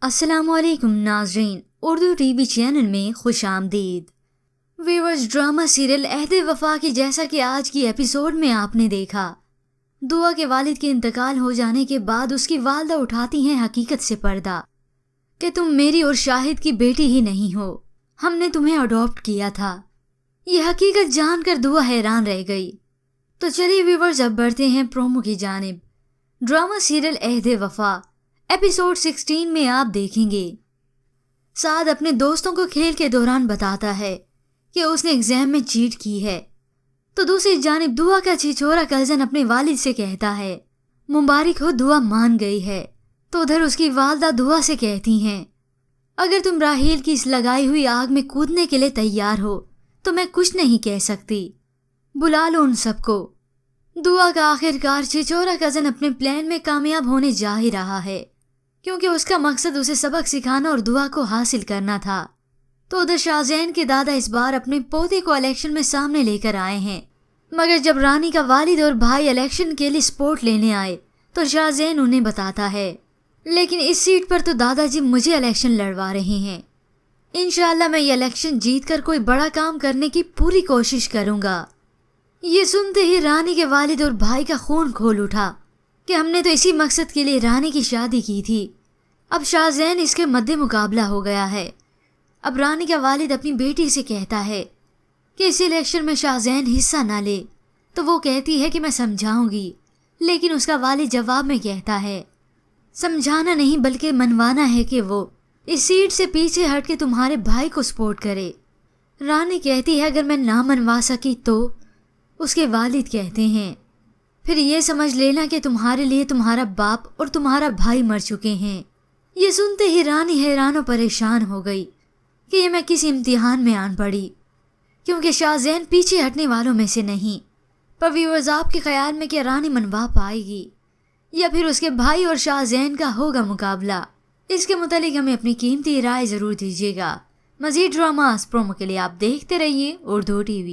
अस्सलाम वालेकुम नाज़रीन, उर्दू टीवी चैनल में खुश आमदीद। व्यूअर्स, ड्रामा सीरियल अहद वफा की जैसा कि आज की एपिसोड में आपने देखा, दुआ के वालिद के इंतकाल हो जाने के बाद उसकी वालदा उठाती हैं हकीकत से पर्दा कि तुम मेरी और शाहिद की बेटी ही नहीं हो, हमने तुम्हें अडॉप्ट किया था। ये हकीकत जानकर दुआ हैरान रह गई। तो चलिए व्यूअर्स, अब बढ़ते हैं प्रोमो की जानिब। ड्रामा सीरियल अहद वफा एपिसोड 16 में आप देखेंगे साद अपने दोस्तों को खेल के दौरान बताता है कि उसने एग्जाम में चीट की है। तो दूसरी जानिब दुआ का छिछोरा कजन अपने वालिद से कहता है मुबारक हो, दुआ मान गई है। तो उधर उसकी वालदा दुआ से कहती हैं अगर तुम राहील की इस लगाई हुई आग में कूदने के लिए तैयार हो तो मैं कुछ नहीं कह सकती, बुला लो उन सबको। दुआ का आखिरकार छिछोरा कजन अपने प्लान में कामयाब होने जा ही रहा है, क्योंकि उसका मकसद उसे सबक सिखाना और दुआ को हासिल करना था। तो उधर शाहजैन के दादा इस बार अपने पोते को इलेक्शन में सामने लेकर आए हैं, मगर जब रानी का वालिद और भाई इलेक्शन के लिए सपोर्ट लेने आए तो शाहजैन उन्हें बताता है लेकिन इस सीट पर तो दादाजी मुझे इलेक्शन लड़वा रहे हैं, इंशाल्लाह मैं ये इलेक्शन जीत कर कोई बड़ा काम करने की पूरी कोशिश करूंगा। ये सुनते ही रानी के वालिद और भाई का खून खोल उठा कि हमने तो इसी मकसद के लिए रानी की शादी की थी, अब शाहजैन इसके मद्दे मुकाबला हो गया है। अब रानी का वालिद अपनी बेटी से कहता है कि इस इलेक्शन में शाहजैन हिस्सा ना ले, तो वो कहती है कि मैं समझाऊंगी, लेकिन उसका वालिद जवाब में कहता है समझाना नहीं बल्कि मनवाना है कि वो इस सीट से पीछे हट के तुम्हारे भाई को सपोर्ट करे। रानी कहती है अगर मैं ना मनवा सकी तो? उसके वालिद कहते हैं फिर ये समझ लेना कि तुम्हारे लिए तुम्हारा बाप और तुम्हारा भाई मर चुके हैं। ये सुनते ही रानी हैरान और परेशान हो गई कि ये मैं किस इम्तिहान में आन पड़ी, क्योंकि शाहजैन पीछे हटने वालों में से नहीं। पर व्यूअर्स, आपके ख्याल में क्या रानी मनवा पाएगी या फिर उसके भाई और शाहजैन का होगा मुकाबला? इसके मुतालिक हमें अपनी कीमती राय ज़रूर दीजिएगा। मज़ीद ड्रामास प्रोमो के लिए आप देखते रहिए उर्दू टीवी।